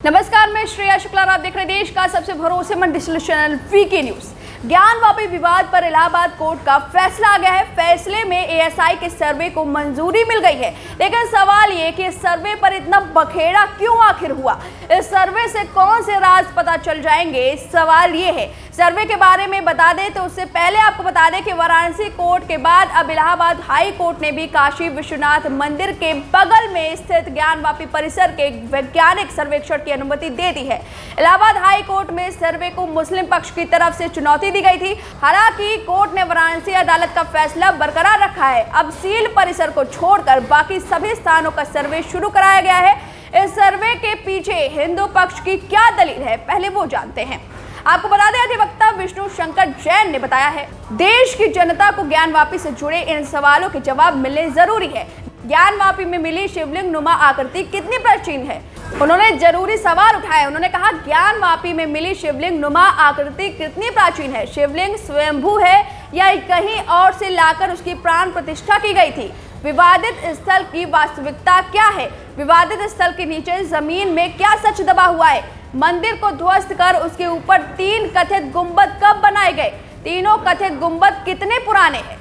नमस्कार, मैं श्रेया शुक्ला और आप देख रहे हैं देश का सबसे भरोसेमंद digital channel VK news. Gyanvapi विवाद पर इलाहाबाद कोर्ट का फैसला आ गया है। फैसले में एएसआई के सर्वे को मंजूरी मिल गई है, लेकिन सवाल ये कि इस सर्वे पर इतना बखेड़ा क्यों आखिर हुआ? इस सर्वे से कौन से राज पता चल जाएंगे? सवाल ये है। सर्वे के बारे में बता दें तो उससे पहले आपको बता दें कि वाराणसी कोर्ट के बाद अब इलाहाबाद हाई कोर्ट ने भी काशी विश्वनाथ मंदिर के बगल में स्थित ज्ञानवापी परिसर के वैज्ञानिक सर्वेक्षण की अनुमति दे दी है। इलाहाबाद हाई कोर्ट में सर्वे को मुस्लिम पक्ष की तरफ से चुनौती दी गई थी। हालांकि कोर्ट ने वाराणसी अदालत का फैसला बरकरार रखा है। अब सील परिसर को छोड़कर बाकी सभी स्थानों का सर्वे शुरू कराया गया है। इस सर्वे के पीछे हिंदू पक्ष की क्या दलील है, पहले वो जानते हैं। आपको बता दें, अधिवक्ता विष्णु शंकर जैन ने बताया है, देश की जनता को ज्ञानवापी से जुड़े इन सवालों के जवाब मिलने जरूरी है। ज्ञानवापी में मिली शिवलिंग नुमा आकृति कितनी प्राचीन है? उन्होंने जरूरी सवाल उठाए। उन्होंने कहा, ज्ञानवापी में मिली शिवलिंग नुमा आकृति कितनी प्राचीन है? शिवलिंग स्वयंभू है या कहीं और से लाकर उसकी प्राण प्रतिष्ठा की गई थी? विवादित स्थल की वास्तविकता क्या है? विवादित स्थल के नीचे जमीन में क्या सच दबा हुआ है? मंदिर को ध्वस्त कर उसके ऊपर 3 कथित गुंबद कब बनाए गए? तीनों कथित गुंबद कितने पुराने हैं?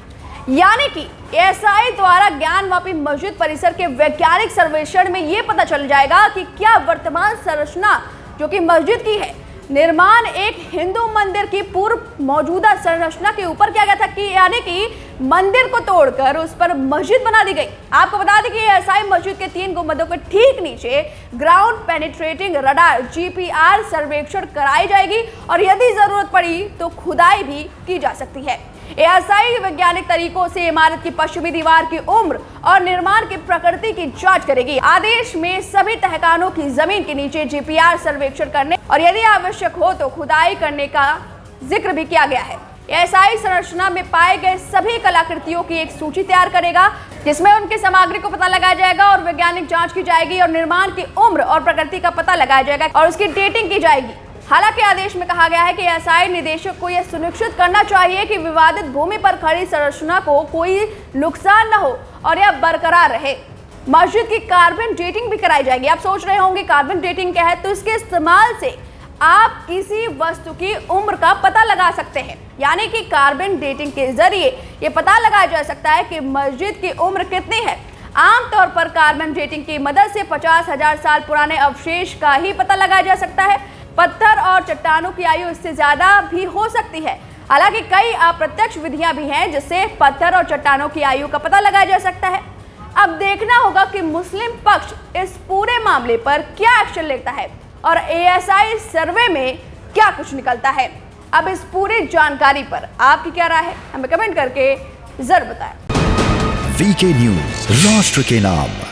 यानी कि एएसआई द्वारा ज्ञानवापी मस्जिद परिसर के वैज्ञानिक सर्वेक्षण में ये पता चल जाएगा कि क्या वर्तमान संरचना जो कि मस्जिद की है, निर्माण एक हिंदू मंदिर की पूर्व मौजूदा संरचना के ऊपर किया गया था कि यानी कि मंदिर को तोड़कर उस पर मस्जिद बना दी गई। आपको बता दें कि एएसआई मस्जिद के 3 गुंबदों के ठीक नीचे ग्राउंड पेनिट्रेटिंग रडार GPR सर्वेक्षण कराई जाएगी और यदि जरूरत पड़ी तो खुदाई भी की जा सकती है। एएसआई वैज्ञानिक तरीकों से इमारत की पश्चिमी दीवार की उम्र और निर्माण की प्रकृति की जांच करेगी। आदेश में सभी तहखानों की जमीन के नीचे GPR सर्वेक्षण करने और यदि आवश्यक हो तो खुदाई करने का जिक्र भी किया गया है। एएसआई संरचना में पाए गए सभी कलाकृतियों की एक सूची तैयार करेगा, जिसमें उनकी सामग्री को पता लगाया जाएगा और वैज्ञानिक जांच की जाएगी और निर्माण की उम्र और प्रकृति का पता लगाया जाएगा और उसकी डेटिंग की जाएगी। हालांकि आदेश में कहा गया है कि एएसआई निदेशक को यह सुनिश्चित करना चाहिए कि विवादित भूमि पर खड़ी संरचना को कोई नुकसान न हो और यह बरकरार रहे। मस्जिद की कार्बन डेटिंग भी कराई जाएगी। आप सोच रहे होंगे कार्बन डेटिंग क्या है, तो इसके इस्तेमाल से आप किसी वस्तु की उम्र का पता लगा सकते हैं। यानी कि कार्बन डेटिंग के जरिए ये पता लगाया जा सकता है कि मस्जिद की उम्र कितनी है। आमतौर पर कार्बन डेटिंग की मदद से 50,000 साल पुराने अवशेष का ही पता लगाया जा सकता है। पत्थर और चट्टानों की आयु इससे ज्यादा भी हो सकती है। हालांकि कई अप्रत्यक्ष विधियां भी हैं जिससे पत्थर और चट्टानों की आयु का पता लगाया जा सकता है। अब देखना होगा कि मुस्लिम पक्ष इस पूरे मामले पर क्या एक्शन लेता है और एएसआई सर्वे में क्या कुछ निकलता है। अब इस पूरी जानकारी पर आपकी क्या राय है, हमें कमेंट करके जरूर बताएं। वीके न्यूज, राष्ट्र के नाम।